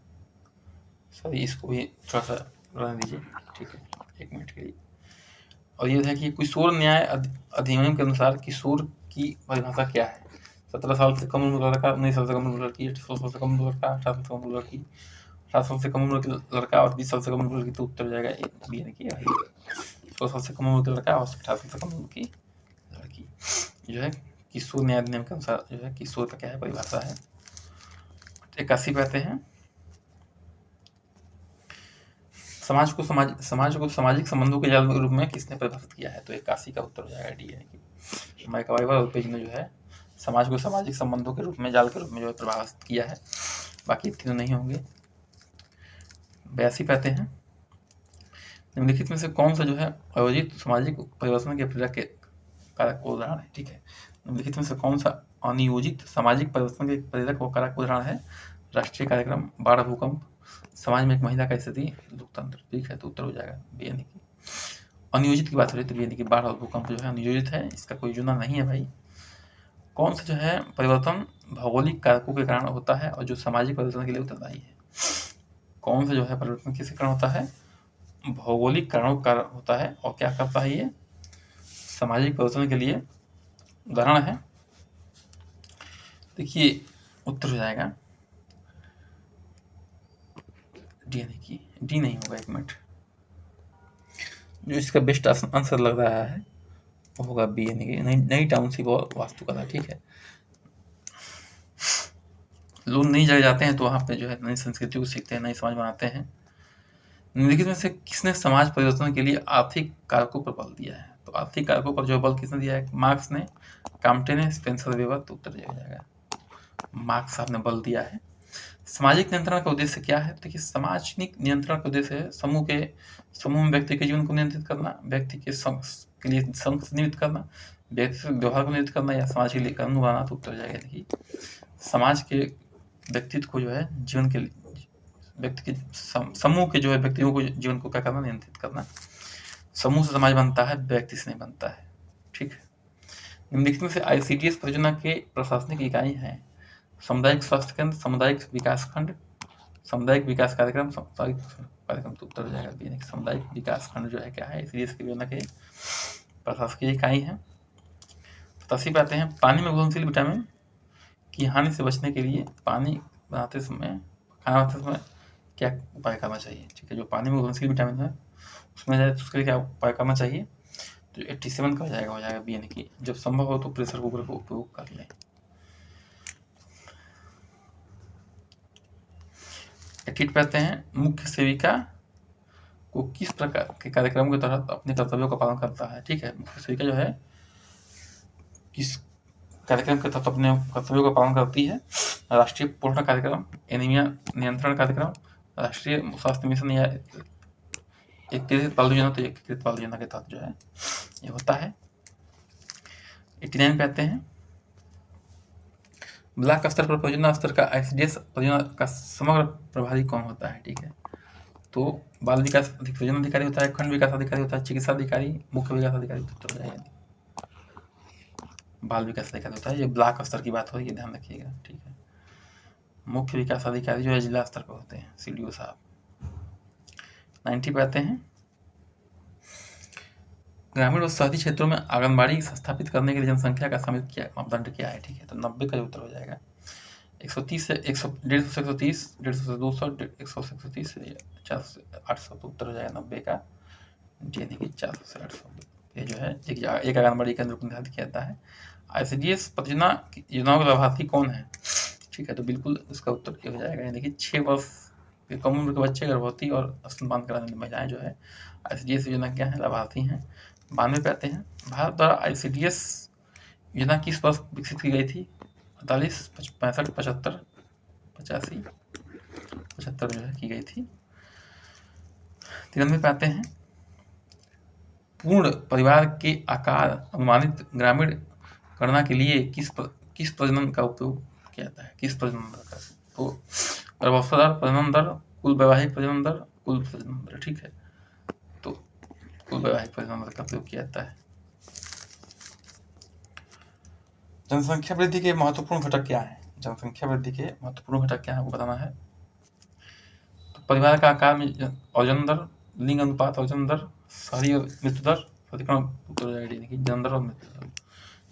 सॉरी इसको भी थोड़ा सा रहने दीजिए, ठीक है, 1 मिनट के लिए। और ये है कि किशोर न्याय अधिनियम के अनुसार किशोर की परिभाषा क्या है? 17 साल से कम उम्र लड़का, 19 साल से कम उम्र लड़की, 16 साल से कम उम्र लड़का, 18 साल से कम उम्र लड़की, 18 साल से कम उम्र के लड़का और 20 साल से कम उम्र लड़की? तो उत्तर हो जाएगा बी, यानी कि 16 साल से कम उम्र का लड़का और 18 साल से कम उम्र की लड़की। जो है किशोर न्याय अधिनियम के अनुसार जो है किशोर का क्या है, परिभाषा है। 81 पे आते हैं। समाज को सामाजिक संबंधों के जाल के रूप में किसने परिभाषित किया है? तो 81 का उत्तर हो जाएगा डी, यानी कि मैकवाइवर और पेज ने जो है समाज को सामाजिक संबंधों के रूप में, जाल के रूप में जो है परिभाषित किया है। बाकी तीनों नहीं होंगे। 82 पे आते हैं। निम्नलिखित में से कौन सा जो है आयोजित सामाजिक परिवर्तन के प्रेरक के कारक उदाहरण है? ठीक है, निम्नलिखित में से कौन सा अनियोजित सामाजिक परिवर्तन के प्रेरक व कारक उदाहरण है? राष्ट्रीय कार्यक्रम, बाढ़, भूकंप, समाज में एक महिला का स्थिति, लोकतंत्र, ठीक है। तो उत्तर हो जाएगा बी, यानी कि अनियोजित की बात हो रही है, तो यानी कि बाढ़ और भूकंप जो है अनियोजित है, इसका कोई जुना नहीं है भाई। कौन सा जो है परिवर्तन भौगोलिक कारकों के कारण होता है और जो सामाजिक परिवर्तन के लिए उत्तरदायी है? कौन सा जो है परिवर्तन किसके कारण होता है? भौगोलिक कारणों का होता है। और क्या करता है ये? सामाजिक परिवर्तन के लिए उदाहरण है। देखिए उत्तर हो जाएगा डी, यानी कि डी नहीं होगा, 1 मिनट, जो इसका बेस्ट आंसर लग रहा है वो होगा बी, यानी कि नई टाउनशिप और वास्तुकला, ठीक है। लोग नई जगह जाते हैं तो वहाँ पे जो है नई संस्कृति को सीखते हैं, नई समाज बनाते हैं। निम्नलिखित में से किसने समाज परिवर्तन के लिए आर्थिक कारकों पर बल दिया है? तो आर्थिक कारकों पर जो बल किसने दिया है? मार्क्स ने, काम्टे ने, स्पेंसर वेबर? तो उत्तर हो जाएगा मार्क्स साहब ने बल दिया है। सामाजिक नियंत्रण का उद्देश्य क्या है? देखिए सामाजिक नियंत्रण का उद्देश्य है समूह में व्यक्ति के जीवन को नियंत्रित करना, व्यक्ति के के लिए संघ नियुक्त करना, व्यक्ति के व्यवहार को नियंत्रित करना, या समाज के लिए कानून बनाना? तो उत्तर हो जाएगा देखिए समाज के व्यक्तित्व को जो है जीवन के व्यक्ति के समूह के जो है व्यक्तियों को जीवन को क्या करना, नियंत्रित करना। समूह से समाज बनता है, व्यक्ति से नहीं बनता है। ठीक है। निम्नलिखित में से ICDS परियोजना के प्रशासनिक इकाई हैं सामुदायिक स्वास्थ्य केंद्र, सामुदायिक विकास खंड, सामुदायिक विकास कार्यक्रम, सामुदायिक कार्यक्रम। तो उत्तर हो जाएगा बी। सामुदायिक विकास खंड जो है क्या है, ICDS की योजना के प्रशासकीय इकाई है। 87 पे आते हैं, पानी में घुलनशील विटामिन की हानि से बचने के लिए पानी बनाते समय, खाना बनाते समय क्या उपाय करना चाहिए। ठीक है, जो पानी में घुलनशील विटामिन है उसमें जाए तो उसके लिए क्या उपाय करना चाहिए, तो 87 का हो जाएगा बी, यानी कि जब संभव हो तो प्रेशर कुकर का उपयोग कर लें। 88 पे आते हैं, मुख्य सेविका को किस प्रकार के कार्यक्रम के तहत अपने कर्तव्यों का पालन करता है। ठीक है, मुख्य सेविका जो है किस कार्यक्रम के तहत अपने कर्तव्यों का पालन करती है। राष्ट्रीय पोषण कार्यक्रम, एनीमिया नियंत्रण कार्यक्रम, राष्ट्रीय स्वास्थ्य मिशन या एकीकृत बाल योजना। तो एकीकृत बाल योजना के तहत जो है ये होता है। 89 पे आते हैं, ब्लॉक स्तर पर परियोजना स्तर का ICDS परियोजना का समग्र प्रभारी कौन होता है। ठीक है, तो बाल विकास परियोजना अधिकारी होता है, खंड विकास अधिकारी होता है, चिकित्सा अधिकारी, मुख्य विकास अधिकारी। तो जाएगा बाल विकास अधिकारी होता है। ये ब्लॉक स्तर की बात हो रही है, ध्यान रखिएगा। ठीक है, मुख्य विकास अधिकारी जो है जिला स्तर पर होते हैं, CDO साहब। 90 पे आते हैं, ग्रामीण और शहरी क्षेत्रों में आंगनबाड़ी स्थापित करने के लिए जनसंख्या का शामिल क्या मापदंड क्या है। ठीक है, तो 90 का उत्तर हो जाएगा 130 से 100, 150 से 130, 150 से 200, 100 से 130, 400 से 800। तो उत्तर हो जाएगा 90 का, यानी कि 400 से 800। ये जो है एक आंगनबाड़ी केंद्र को निर्धारित किया जाता है। ICDS परियोजना योजनाओं का लाभार्थी कौन है। ठीक है, तो बिल्कुल उसका उत्तर ये हो जाएगा, यानी कि 6 वर्ष के कम उम्र के बच्चे, गर्भवती और स्तनपान कराने वाली महिलाएं जो है ICDS योजना क्या है, लाभार्थी हैं। 92 पे आते हैं, भारत द्वारा ICDS योजना किस वर्ष विकसित की गई थी। 48, 65, 75, 85, 75 जो है की गई थी। 93 पे आते हैं, पूर्ण परिवार के आकार अनुमानित ग्रामीण गणना के लिए किस प्रजनन का उपयोग किया जाता है। किस प्रजनन दर का, तो गर्भावस्था दर, प्रजनन दर, कुल वैवाहिक प्रजनन दर, कुल प्रजनन दर। ठीक है, तो कुल वैवाहिक प्रजनन दर का उपयोग किया जाता है। जनसंख्या वृद्धि के महत्वपूर्ण घटक क्या है। जनसंख्या वृद्धि के महत्वपूर्ण घटक क्या है वो बताना है। तो परिवार का आकार में औजन दर, लिंग अनुपात औजन दर, शहरी और मृत्यु दर, जन्म दर और मृत्यु दर।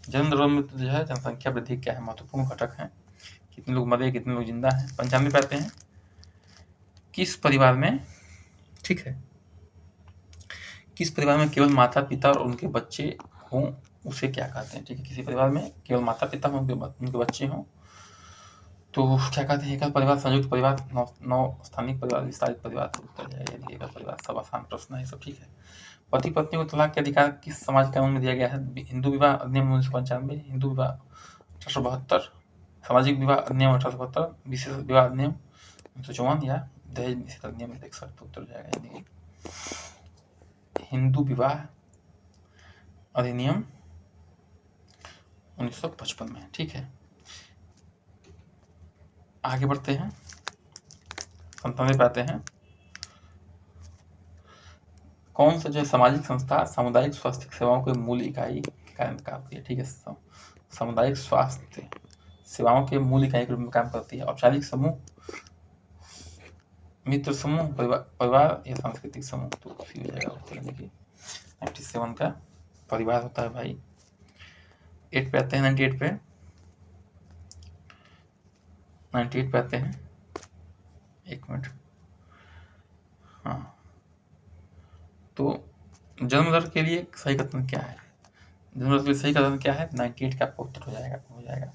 जन्म दर और मृत्यु जो है जनसंख्या वृद्धि क्या है, महत्वपूर्ण घटक है। कितने लोग मरे, कितने लोग जिंदा हैं। 95 पे आते हैं, किस परिवार में, ठीक है, किस परिवार में केवल माता पिता और उनके बच्चे हों उसे क्या कहते हैं। ठीक है, किसी परिवार में केवल माता पिता हों, उनके बच्चे हों तो क्या कहते हैं। एकल परिवार, संयुक्त परिवार, नौ स्थानिक परिवार, विस्तारित परिवार। तो उत्तर जाएगा एकल परिवार। सब आसान प्रश्न है सब। ठीक है, पति पत्नी को तलाक के अधिकार किस समाज कानून में दिया गया है। हिंदू विवाह अधिनियम 1995, हिंदू विवाह 1872, सामाजिक विवाह अधिनियम 1872, विशेष विवाह अधिनियम 1954 या दहेज निषेध अधिनियम 1961। तो उत्तर जाएगा यानी हिंदू विवाह अधिनियम 1955 में। ठीक है, आगे बढ़ते हैं, 97 पे आते हैं, कौन सा जो सामाजिक संस्था सामुदायिक स्वास्थ्य सेवाओं के मूल इकाई काम करती है। ठीक है, सामुदायिक स्वास्थ्य सेवाओं के मूल इकाई के रूप में काम करती है। औपचारिक समूह, मित्र समूह, परिवार या सांस्कृतिक समूह। तो हो जाएगा उत्तर, यानी कि 97 का परिवार होता है भाई। 8 पे आते हैं, 98 पे, 98 पे आते हैं, एक मिनट, हाँ, तो जन्म दर के लिए सही कथन क्या है। जन्म दर के लिए सही कथन क्या है, 98 का आपका उत्तर हो जाएगा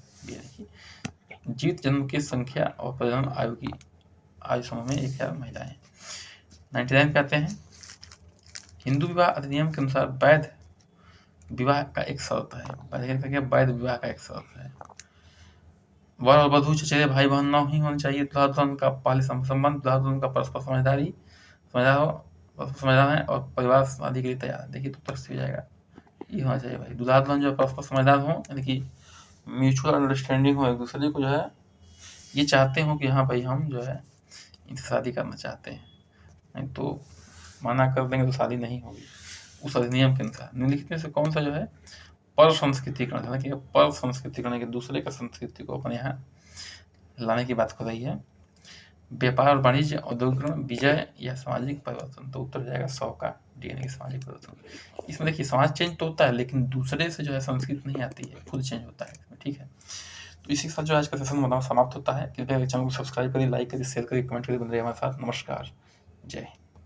जीवित जन्म की संख्या और प्रजनन आयु की आयु समूह में एक है महिलाएं। 99 पे आते हैं, हिंदू विवाह अधिनियम के अनुसार वैध विवाह का एक शर्त है। वैध विवाह का एक शर्त है, वर और वधू चचेरे भाई बहन न ही होने चाहिए। दूल्हा दुल्हन का पहले संबंध, दूल्हा दुल्हन का परस्पर समझदार है और परिवार शादी के लिए तैयार है। देखिए तो उत्तर हो जाएगा ये होना चाहिए भाई, दूल्हा दुल्हन जो परस्पर समझदार हो, यानी कि म्यूचुअल अंडरस्टैंडिंग हो, एक दूसरे को जो है ये चाहते हो कि हाँ भाई हम जो है इनसे शादी करना चाहते हैं, नहीं तो मना कर देंगे तो शादी नहीं होगी उस अधिनियम के अनुसार। निम्नलिखित में से कौन सा जो है पर संस्कृतिकरण, हालांकि पर संस्कृतिकरण के दूसरे का संस्कृति को अपने यहाँ लाने की बात कर रही है। व्यापार और वाणिज्य, औद्योगिकरण, विजय या सामाजिक परिवर्तन, तो उत्तर जाएगा 100 का डी यानी कि सामाजिक परिवर्तन। इसमें देखिए समाज चेंज तो होता है लेकिन दूसरे से जो है संस्कृति नहीं आती है, खुद चेंज होता है इसमें, ठीक है। तो इसी के साथ जो आज का सेशन बनाओ समाप्त होता है। कृपया चैनल को सब्सक्राइब करिए, लाइक करिए, शेयर करिए, कमेंट करिए, बने रहिए हमारे साथ। नमस्कार, जय हिंद।